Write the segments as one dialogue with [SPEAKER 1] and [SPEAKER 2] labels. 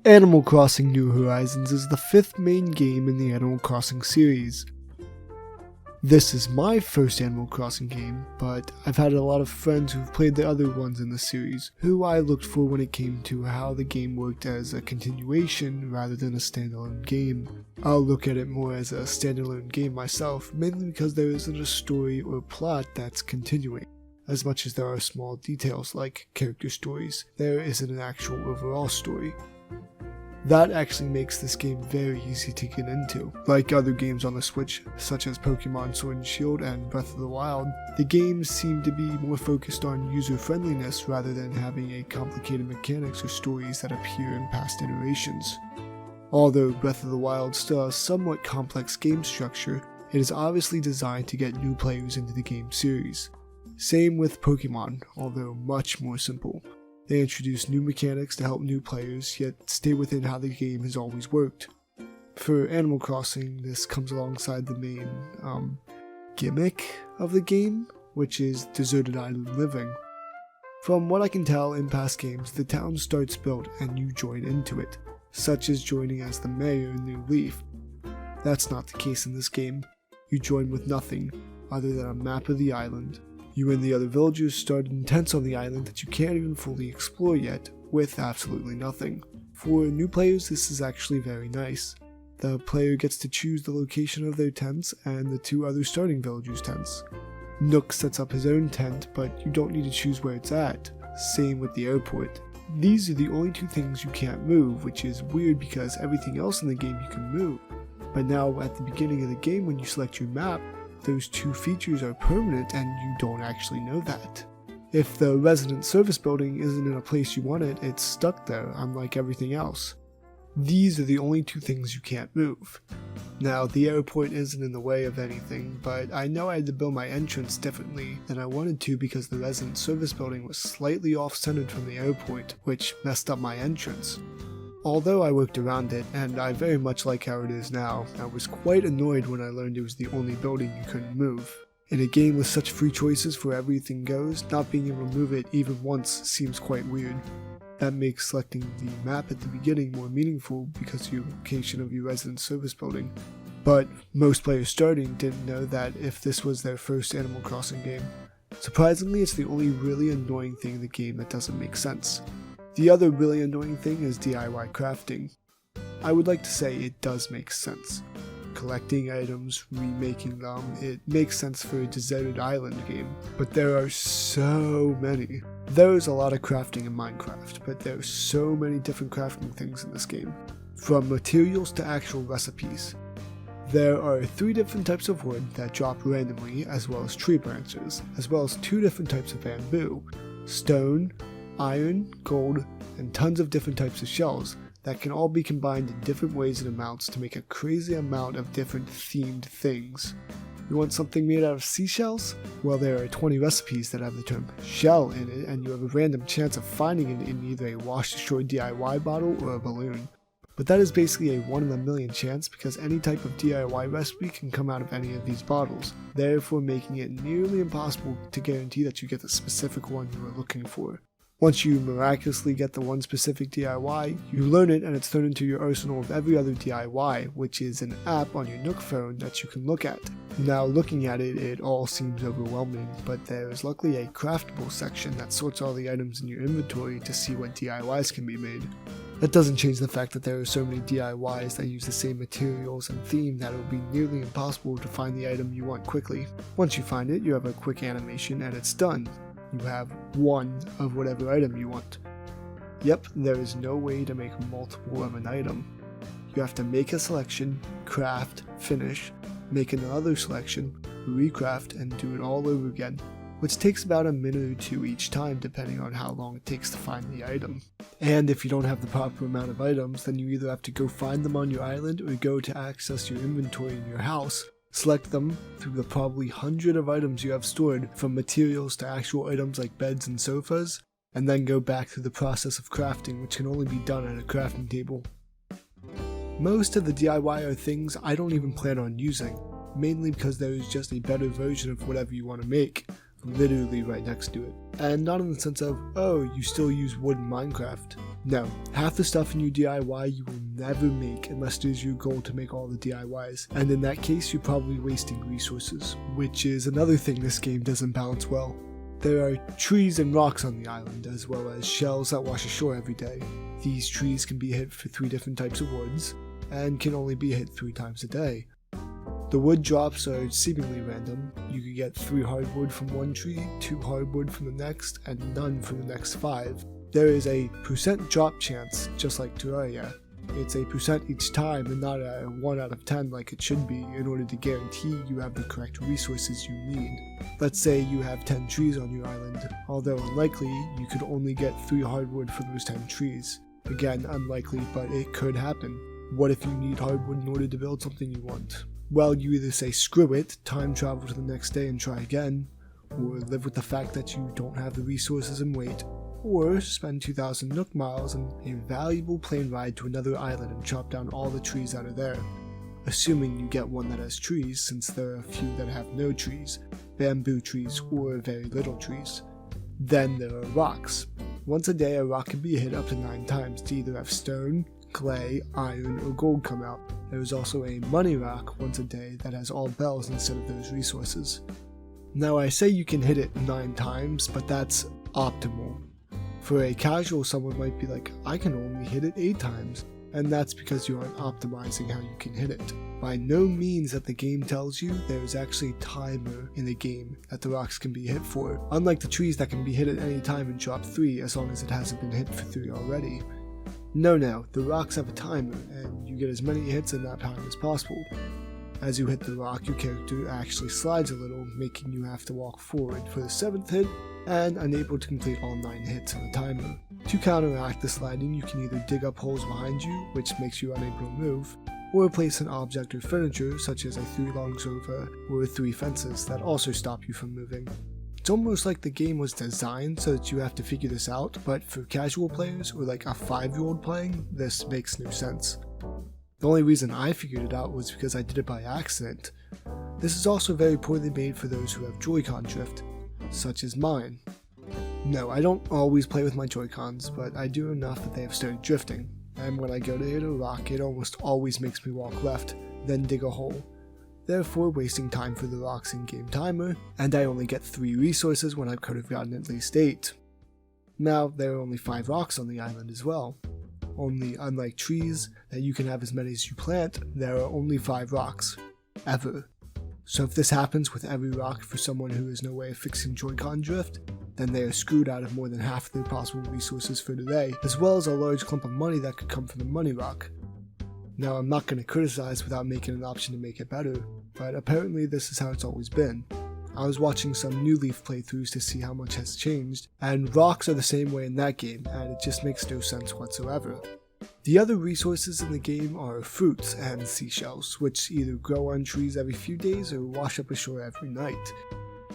[SPEAKER 1] Animal Crossing New Horizons is the 5th main game in the Animal Crossing series. This is my first Animal Crossing game, but I've had a lot of friends who've played the other ones in the series, who I looked for when it came to how the game worked as a continuation rather than a standalone game. I'll look at it more as a standalone game myself, mainly because there isn't a story or plot that's continuing. As much as there are small details like character stories, there isn't an actual overall story. That actually makes this game very easy to get into. Like other games on the Switch, such as Pokemon Sword and Shield and Breath of the Wild, the games seem to be more focused on user-friendliness rather than having a complicated mechanics or stories that appear in past iterations. Although Breath of the Wild still has somewhat complex game structure, it is obviously designed to get new players into the game series. Same with Pokemon, although much more simple. They introduce new mechanics to help new players, yet stay within how the game has always worked. For Animal Crossing, this comes alongside the main gimmick of the game, which is deserted island living. From what I can tell in past games, the town starts built and you join into it, such as joining as the mayor in New Leaf. That's not the case in this game. You join with nothing, other than a map of the island. You and the other villagers start in tents on the island that you can't even fully explore yet, with absolutely nothing. For new players, this is actually very nice. The player gets to choose the location of their tents and the 2 other starting villagers' tents. Nook sets up his own tent, but you don't need to choose where it's at. Same with the airport. These are the only 2 things you can't move, which is weird because everything else in the game you can move. But now at the beginning of the game when you select your map, those 2 features are permanent and you don't actually know that. If the resident service building isn't in a place you want it, it's stuck there, unlike everything else. These are the only 2 things you can't move. Now, the airport isn't in the way of anything, but I know I had to build my entrance differently than I wanted to because the resident service building was slightly off-centered from the airport, which messed up my entrance. Although I worked around it, and I very much like how it is now, I was quite annoyed when I learned it was the only building you couldn't move. In a game with such free choices for everything goes, not being able to move it even once seems quite weird. That makes selecting the map at the beginning more meaningful because of your location of your resident service building. But most players starting didn't know that if this was their first Animal Crossing game. Surprisingly, it's the only really annoying thing in the game that doesn't make sense. The other really annoying thing is DIY crafting. I would like to say it does make sense. Collecting items, remaking them, it makes sense for a deserted island game, but there are so many. There is a lot of crafting in Minecraft, but there are so many different crafting things in this game, from materials to actual recipes. There are 3 different types of wood that drop randomly, as well as tree branches, as well as 2 different types of bamboo, stone, iron, gold, and tons of different types of shells that can all be combined in different ways and amounts to make a crazy amount of different themed things. You want something made out of seashells? Well, there are 20 recipes that have the term shell in it, and you have a random chance of finding it in either a Wash Destroy DIY bottle or a balloon. But that is basically a 1 in a million chance because any type of DIY recipe can come out of any of these bottles, therefore making it nearly impossible to guarantee that you get the specific one you are looking for. Once you miraculously get the one specific DIY, you learn it and it's thrown into your arsenal of every other DIY, which is an app on your Nook phone that you can look at. Now looking at it, it all seems overwhelming, but there is luckily a craftable section that sorts all the items in your inventory to see what DIYs can be made. That doesn't change the fact that there are so many DIYs that use the same materials and theme that it will be nearly impossible to find the item you want quickly. Once you find it, you have a quick animation and it's done. You have one of whatever item you want. Yep, there is no way to make multiple of an item. You have to make a selection, craft, finish, make another selection, recraft, and do it all over again, which takes about a minute or 2 each time depending on how long it takes to find the item. And if you don't have the proper amount of items, then you either have to go find them on your island or go to access your inventory in your house. Select them through the probably 100 of items you have stored, from materials to actual items like beds and sofas, and then go back through the process of crafting, which can only be done at a crafting table. Most of the DIY are things I don't even plan on using, mainly because there is just a better version of whatever you want to make. literally right next to it. And not in the sense of, oh, you still use wood in Minecraft. No, half the stuff in your DIY you will never make unless it is your goal to make all the DIYs, and in that case you're probably wasting resources, which is another thing this game doesn't balance well. There are trees and rocks on the island, as well as shells that wash ashore every day. These trees can be hit for 3 different types of woods, and can only be hit 3 times a day. The wood drops are seemingly random. You could get 3 hardwood from one tree, 2 hardwood from the next, and none from the next 5. There is a % drop chance, just like Terraria. It's a % each time and not a 1 out of 10 like it should be in order to guarantee you have the correct resources you need. Let's say you have 10 trees on your island. Although unlikely, you could only get 3 hardwood for those 10 trees. Again, unlikely, but it could happen. What if you need hardwood in order to build something you want? Well, you either say screw it, time travel to the next day and try again, or live with the fact that you don't have the resources and wait, or spend 2,000 Nook miles and a valuable plane ride to another island and chop down all the trees that are there. Assuming you get one that has trees, since there are a few that have no trees, bamboo trees or very little trees. Then there are rocks. Once a day a rock can be hit up to 9 times to either have stone, clay, iron, or gold come out. There is also a money rock once a day that has all bells instead of those resources. Now I say you can hit it 9 times, but that's optimal. For a casual, someone might be like, I can only hit it 8 times, and that's because you aren't optimizing how you can hit it. By no means that the game tells you, there is actually a timer in the game that the rocks can be hit for, unlike the trees that can be hit at any time and drop 3 as long as it hasn't been hit for 3 already. No, the rocks have a timer, and you get as many hits in that time as possible. As you hit the rock, your character actually slides a little, making you have to walk forward for the 7th hit, and unable to complete all 9 hits on the timer. To counteract the sliding, you can either dig up holes behind you, which makes you unable to move, or place an object or furniture, such as a 3-long sofa or 3 fences that also stop you from moving. It's almost like the game was designed so that you have to figure this out, but for casual players or like a 5-year-old playing, this makes no sense. The only reason I figured it out was because I did it by accident. This is also very poorly made for those who have Joy-Con drift, such as mine. No, I don't always play with my Joy-Cons, but I do enough that they have started drifting, and when I go to hit a rock, it almost always makes me walk left, then dig a hole, therefore wasting time for the rocks in-game timer, and I only get 3 resources when I could have gotten at least 8. Now, there are only 5 rocks on the island as well. Only, unlike trees, that you can have as many as you plant, there are only 5 rocks. Ever. So if this happens with every rock for someone who has no way of fixing Joy-Con drift, then they are screwed out of more than half their possible resources for today, as well as a large clump of money that could come from the money rock. Now I'm not going to criticize without making an option to make it better, but apparently this is how it's always been. I was watching some New Leaf playthroughs to see how much has changed, and rocks are the same way in that game, and it just makes no sense whatsoever. The other resources in the game are fruits and seashells, which either grow on trees every few days or wash up ashore every night.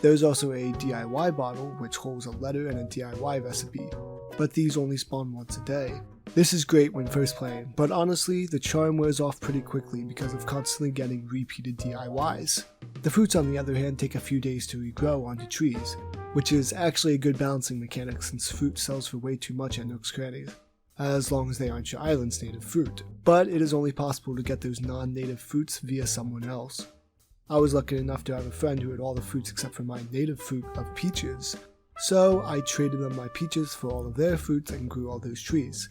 [SPEAKER 1] There's also a DIY bottle, which holds a letter and a DIY recipe, but these only spawn once a day. This is great when first playing, but honestly, the charm wears off pretty quickly because of constantly getting repeated DIYs. The fruits on the other hand take a few days to regrow onto trees, which is actually a good balancing mechanic since fruit sells for way too much at Nook's Crannies, as long as they aren't your island's native fruit, but it is only possible to get those non-native fruits via someone else. I was lucky enough to have a friend who had all the fruits except for my native fruit of peaches, so I traded them my peaches for all of their fruits and grew all those trees.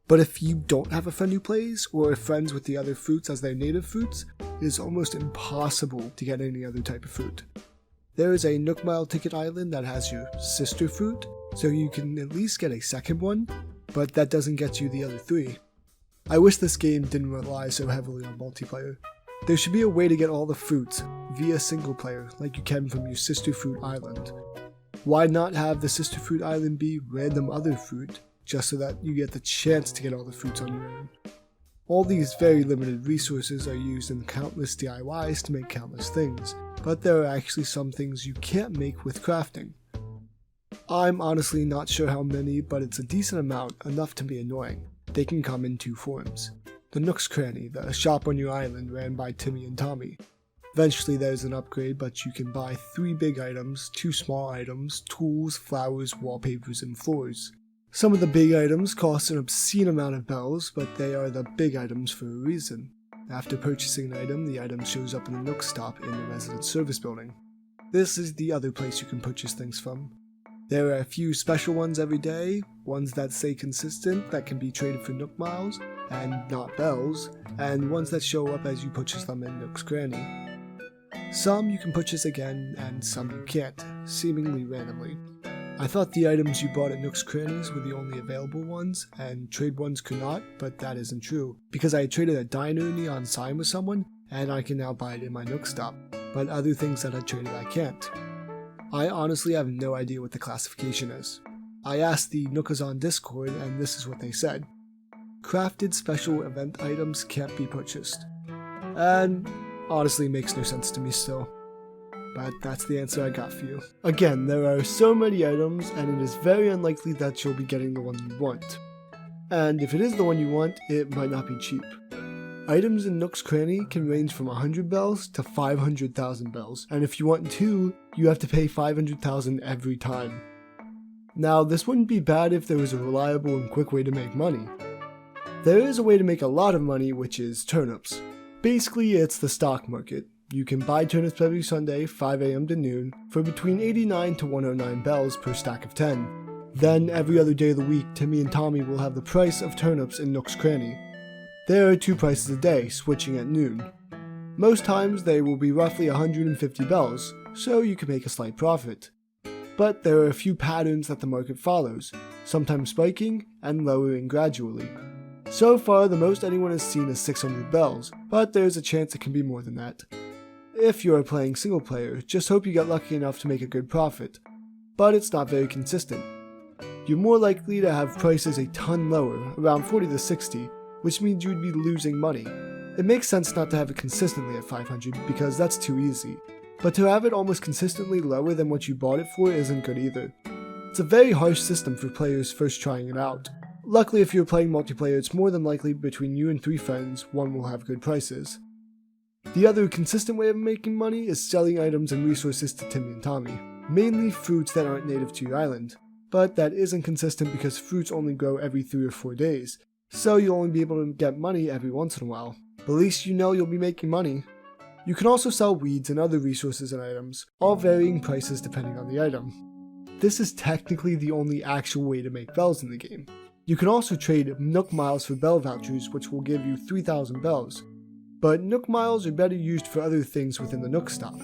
[SPEAKER 1] But if you don't have a friend who plays, or are friends with the other fruits as their native fruits, it is almost impossible to get any other type of fruit. There is a Nook Mile Ticket Island that has your sister fruit, so you can at least get a second one, but that doesn't get you the other 3. I wish this game didn't rely so heavily on multiplayer. There should be a way to get all the fruits via single player like you can from your sister fruit island. Why not have the sister fruit island be random other fruit, just so that you get the chance to get all the fruits on your own? All these very limited resources are used in countless DIYs to make countless things, but there are actually some things you can't make with crafting. I'm honestly not sure how many, but it's a decent amount, enough to be annoying. They can come in 2 forms. The Nook's Cranny, the shop on your island ran by Timmy and Tommy. Eventually there's an upgrade, but you can buy 3 big items, 2 small items, tools, flowers, wallpapers, and floors. Some of the big items cost an obscene amount of bells, but they are the big items for a reason. After purchasing an item, the item shows up in the Nook stop in the resident service building. This is the other place you can purchase things from. There are a few special ones every day, ones that stay consistent that can be traded for Nook miles, and not bells, and ones that show up as you purchase them in Nook's Cranny. Some you can purchase again, and some you can't, seemingly randomly. I thought the items you bought at Nook's Crannies were the only available ones, and trade ones could not, but that isn't true, because I traded a diner neon sign with someone, and I can now buy it in my Nook stop, but other things that I traded I can't. I honestly have no idea what the classification is. I asked the Nookazon Discord, and this is what they said. Crafted special event items can't be purchased. And honestly makes no sense to me still. But that's the answer I got for you. Again, there are so many items, and it is very unlikely that you'll be getting the one you want. And if it is the one you want, it might not be cheap. Items in Nook's Cranny can range from 100 bells to 500,000 bells, and if you want 2, you have to pay 500,000 every time. Now, this wouldn't be bad if there was a reliable and quick way to make money. There is a way to make a lot of money, which is turnips. Basically, it's the stock market. You can buy turnips every Sunday, 5 AM to noon, for between 89 to 109 bells per stack of 10. Then, every other day of the week, Timmy and Tommy will have the price of turnips in Nook's Cranny. There are 2 prices a day, switching at noon. Most times they will be roughly 150 bells, so you can make a slight profit. But there are a few patterns that the market follows, sometimes spiking and lowering gradually. So far, the most anyone has seen is 600 bells, but there's a chance it can be more than that. If you are playing single player, just hope you get lucky enough to make a good profit, but it's not very consistent. You're more likely to have prices a ton lower, around 40 to 60, which means you'd be losing money. It makes sense not to have it consistently at 500 because that's too easy, but to have it almost consistently lower than what you bought it for isn't good either. It's a very harsh system for players first trying it out. Luckily, if you're playing multiplayer, it's more than likely between you and 3 friends, one will have good prices. The other consistent way of making money is selling items and resources to Timmy and Tommy, mainly fruits that aren't native to your island, but that isn't consistent because fruits only grow every 3 or 4 days, so you'll only be able to get money every once in a while. But at least you know you'll be making money. You can also sell weeds and other resources and items, all varying prices depending on the item. This is technically the only actual way to make bells in the game. You can also trade Nook Miles for bell vouchers, which will give you 3,000 bells. But Nook Miles are better used for other things within the Nook stop.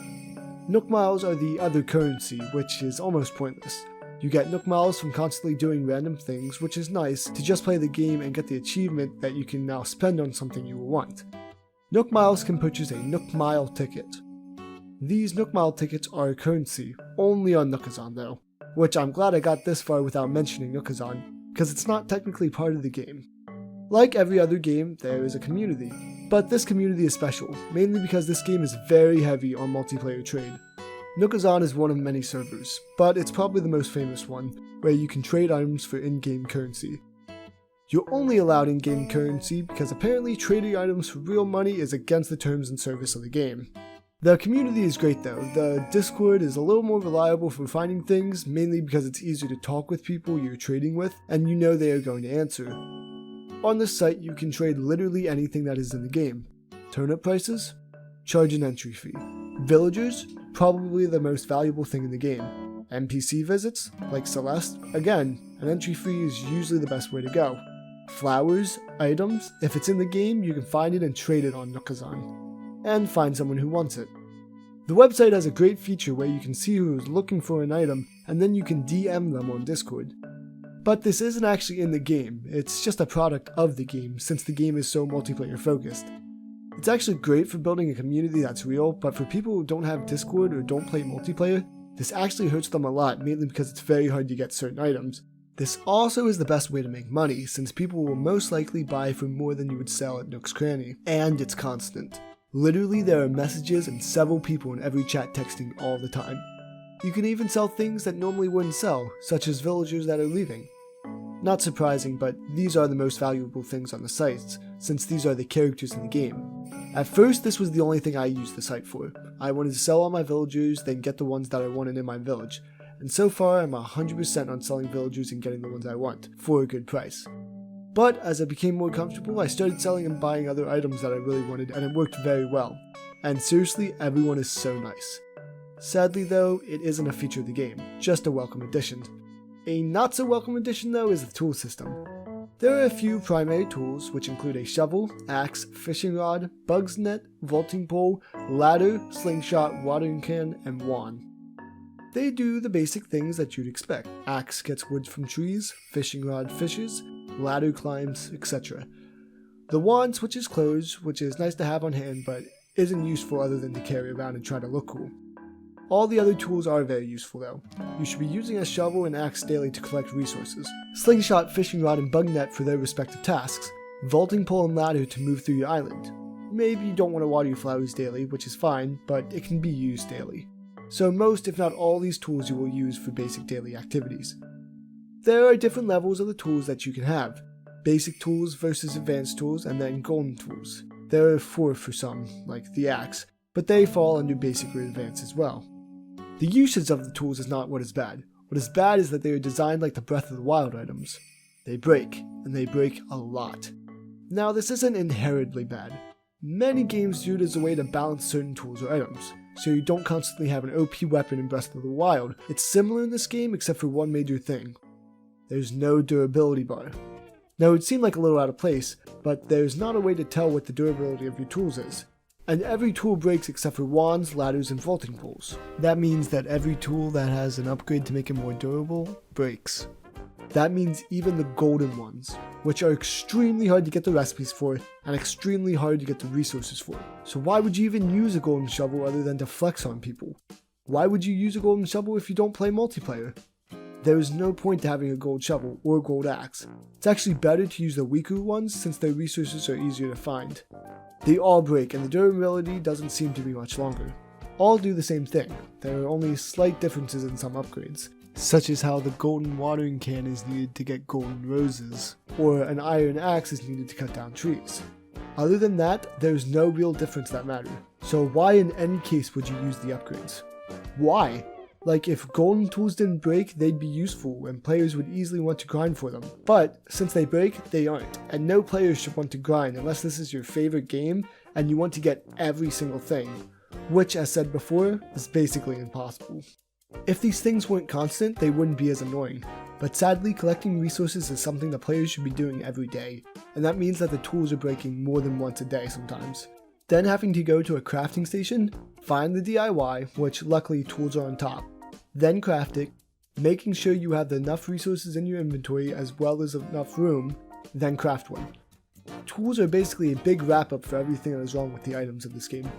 [SPEAKER 1] Nook Miles are the other currency, which is almost pointless. You get Nook Miles from constantly doing random things, which is nice to just play the game and get the achievement that you can now spend on something you will want. Nook Miles can purchase a Nook Mile ticket. These Nook Mile tickets are a currency, only on Nookazon though, which I'm glad I got this far without mentioning Nookazon, because it's not technically part of the game. Like every other game, there is a community, but this community is special, mainly because this game is very heavy on multiplayer trade. Nookazon is one of many servers, but it's probably the most famous one, where you can trade items for in-game currency. You're only allowed in-game currency because apparently trading items for real money is against the terms and service of the game. The community is great though. The Discord is a little more reliable for finding things, mainly because it's easier to talk with people you're trading with, and you know they are going to answer. On this site, you can trade literally anything that is in the game. Turnip prices? Charge an entry fee. Villagers? Probably the most valuable thing in the game. NPC visits? Like Celeste? Again, an entry fee is usually the best way to go. Flowers? Items? If it's in the game, you can find it and trade it on Nookazon. And find someone who wants it. The website has a great feature where you can see who is looking for an item, and then you can DM them on Discord. But this isn't actually in the game, it's just a product of the game since the game is so multiplayer focused. It's actually great for building a community that's real, but for people who don't have Discord or don't play multiplayer, this actually hurts them a lot, mainly because it's very hard to get certain items. This also is the best way to make money, since people will most likely buy for more than you would sell at Nook's Cranny, and it's constant. Literally, there are messages and several people in every chat texting all the time. You can even sell things that normally wouldn't sell, such as villagers that are leaving. Not surprising, but these are the most valuable things on the sites, since these are the characters in the game. At first, this was the only thing I used the site for. I wanted to sell all my villagers, then get the ones that I wanted in my village. And so far, I'm 100% on selling villagers and getting the ones I want, for a good price. But as I became more comfortable, I started selling and buying other items that I really wanted, and it worked very well. And seriously, everyone is so nice. Sadly though, it isn't a feature of the game, just a welcome addition. A not so welcome addition though is the tool system. There are a few primary tools, which include a shovel, axe, fishing rod, bug's net, vaulting pole, ladder, slingshot, watering can, and wand. They do the basic things that you'd expect. Axe gets wood from trees, fishing rod fishes, ladder climbs, etc. The wand switches clothes, which is nice to have on hand, but isn't useful other than to carry around and try to look cool. All the other tools are very useful though. You should be using a shovel and axe daily to collect resources, slingshot, fishing rod, and bug net for their respective tasks, vaulting pole and ladder to move through your island. Maybe you don't want to water your flowers daily, which is fine, but it can be used daily. So most, if not all, these tools you will use for basic daily activities. There are different levels of the tools that you can have. Basic tools versus advanced tools, and then golden tools. There are 4 for some, like the axe, but they fall under basic or advanced as well. The usage of the tools is not what is bad. What is bad is that they are designed like the Breath of the Wild items. They break, and they break a lot. Now this isn't inherently bad. Many games do it as a way to balance certain tools or items, so you don't constantly have an OP weapon in Breath of the Wild. It's similar in this game except for one major thing. There's no durability bar. Now it would seem like a little out of place, but there's not a way to tell what the durability of your tools is. And every tool breaks except for wands, ladders, and vaulting poles. That means that every tool that has an upgrade to make it more durable breaks. That means even the golden ones, which are extremely hard to get the recipes for and extremely hard to get the resources for. So why would you even use a golden shovel other than to flex on people? Why would you use a golden shovel if you don't play multiplayer? There is no point to having a gold shovel or gold axe. It's actually better to use the weaker ones since their resources are easier to find. They all break and the durability doesn't seem to be much longer. All do the same thing. There are only slight differences in some upgrades, such as how the golden watering can is needed to get golden roses, or an iron axe is needed to cut down trees. Other than that, there's no real difference that matter. So why in any case would you use the upgrades? Why? Like, if golden tools didn't break, they'd be useful and players would easily want to grind for them. But since they break, they aren't. And no player should want to grind unless this is your favorite game and you want to get every single thing, which, as said before, is basically impossible. If these things weren't constant, they wouldn't be as annoying. But sadly, collecting resources is something the players should be doing every day, and that means that the tools are breaking more than once a day sometimes. Then having to go to a crafting station, find the DIY, which luckily tools are on top, then craft it, making sure you have enough resources in your inventory as well as enough room, then craft one. Tools are basically a big wrap up for everything that is wrong with the items of this game.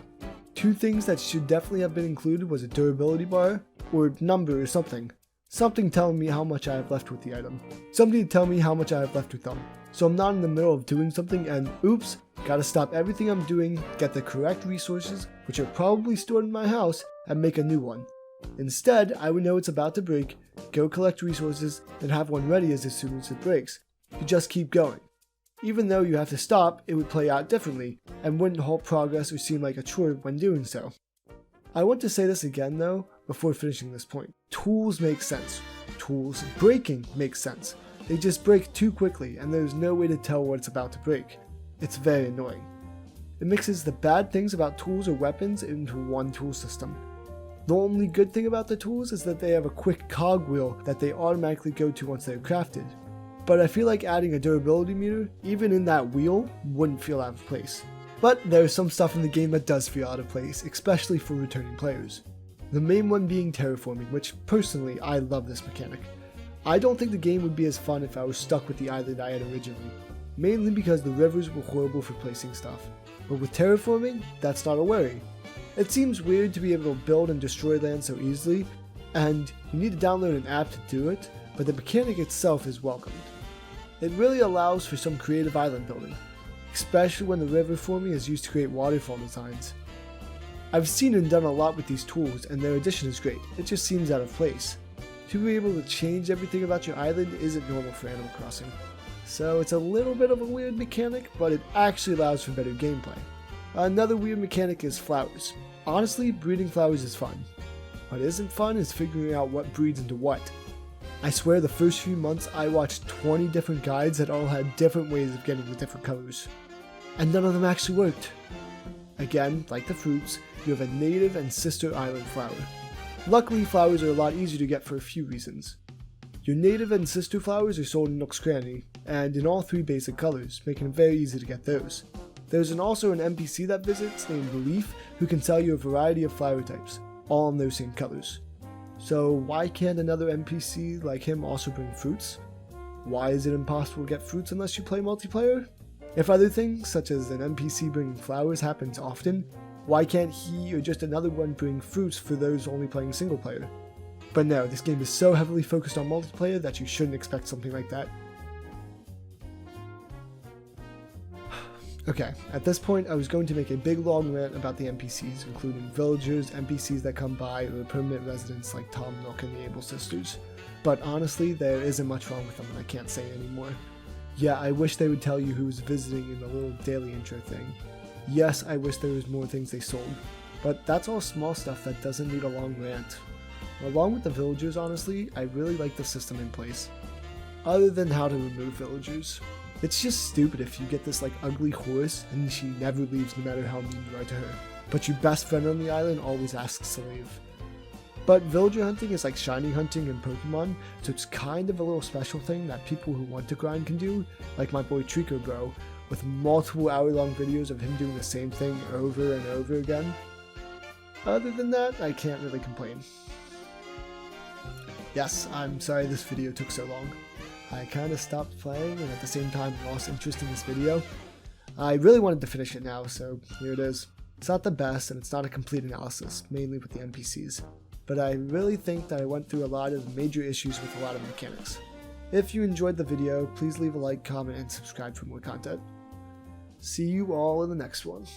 [SPEAKER 1] 2 things that should definitely have been included was a durability bar, or number or something. Something telling me how much I have left with the item. Something to tell me how much I have left with them. So I'm not in the middle of doing something and oops, gotta stop everything I'm doing, get the correct resources, which are probably stored in my house, and make a new one. Instead, I would know it's about to break, go collect resources, and have one ready as soon as it breaks. You just keep going. Even though you have to stop, it would play out differently, and wouldn't halt progress or seem like a chore when doing so. I want to say this again though, before finishing this point. Tools make sense. Tools breaking makes sense. They just break too quickly, and there's no way to tell what it's about to break. It's very annoying. It mixes the bad things about tools or weapons into one tool system. The only good thing about the tools is that they have a quick cogwheel that they automatically go to once they're crafted. But I feel like adding a durability meter, even in that wheel, wouldn't feel out of place. But there's some stuff in the game that does feel out of place, especially for returning players. The main one being terraforming, which personally I love this mechanic. I don't think the game would be as fun if I was stuck with the island I had originally, mainly because the rivers were horrible for placing stuff. But with terraforming, that's not a worry. It seems weird to be able to build and destroy land so easily, and you need to download an app to do it, but the mechanic itself is welcomed. It really allows for some creative island building, especially when the river forming is used to create waterfall designs. I've seen and done a lot with these tools, and their addition is great, it just seems out of place. To be able to change everything about your island isn't normal for Animal Crossing. So it's a little bit of a weird mechanic, but it actually allows for better gameplay. Another weird mechanic is flowers. Honestly, breeding flowers is fun. What isn't fun is figuring out what breeds into what. I swear the first few months I watched 20 different guides that all had different ways of getting the different colors. And none of them actually worked. Again, like the fruits, you have a native and sister island flower. Luckily, flowers are a lot easier to get for a few reasons. Your native and sister flowers are sold in Nook's Cranny, and in all 3 basic colors, making it very easy to get those. There's also an NPC that visits named Leaf who can sell you a variety of flower types, all in those same colors. So why can't another NPC like him also bring fruits? Why is it impossible to get fruits unless you play multiplayer? If other things, such as an NPC bringing flowers, happens often, why can't he or just another one bring fruits for those only playing single player? But no, this game is so heavily focused on multiplayer that you shouldn't expect something like that. Okay, at this point I was going to make a big long rant about the NPCs, including villagers, NPCs that come by, or permanent residents like Tom Nook and the Able Sisters. But honestly, there isn't much wrong with them and I can't say anymore. Yeah, I wish they would tell you who's visiting in the little daily intro thing. Yes, I wish there was more things they sold. But that's all small stuff that doesn't need a long rant. Along with the villagers, honestly, I really like the system in place. Other than how to remove villagers. It's just stupid if you get this like ugly horse and she never leaves no matter how mean you are to her. But your best friend on the island always asks to leave. But villager hunting is like shiny hunting in Pokemon, so it's kind of a little special thing that people who want to grind can do, like my boy Trico Bro, with multiple hour-long videos of him doing the same thing over and over again. Other than that, I can't really complain. Yes, I'm sorry this video took so long. I kinda stopped playing and at the same time lost interest in this video. I really wanted to finish it now, so here it is. It's not the best and it's not a complete analysis, mainly with the NPCs. But I really think that I went through a lot of the major issues with a lot of mechanics. If you enjoyed the video, please leave a like, comment, and subscribe for more content. See you all in the next one.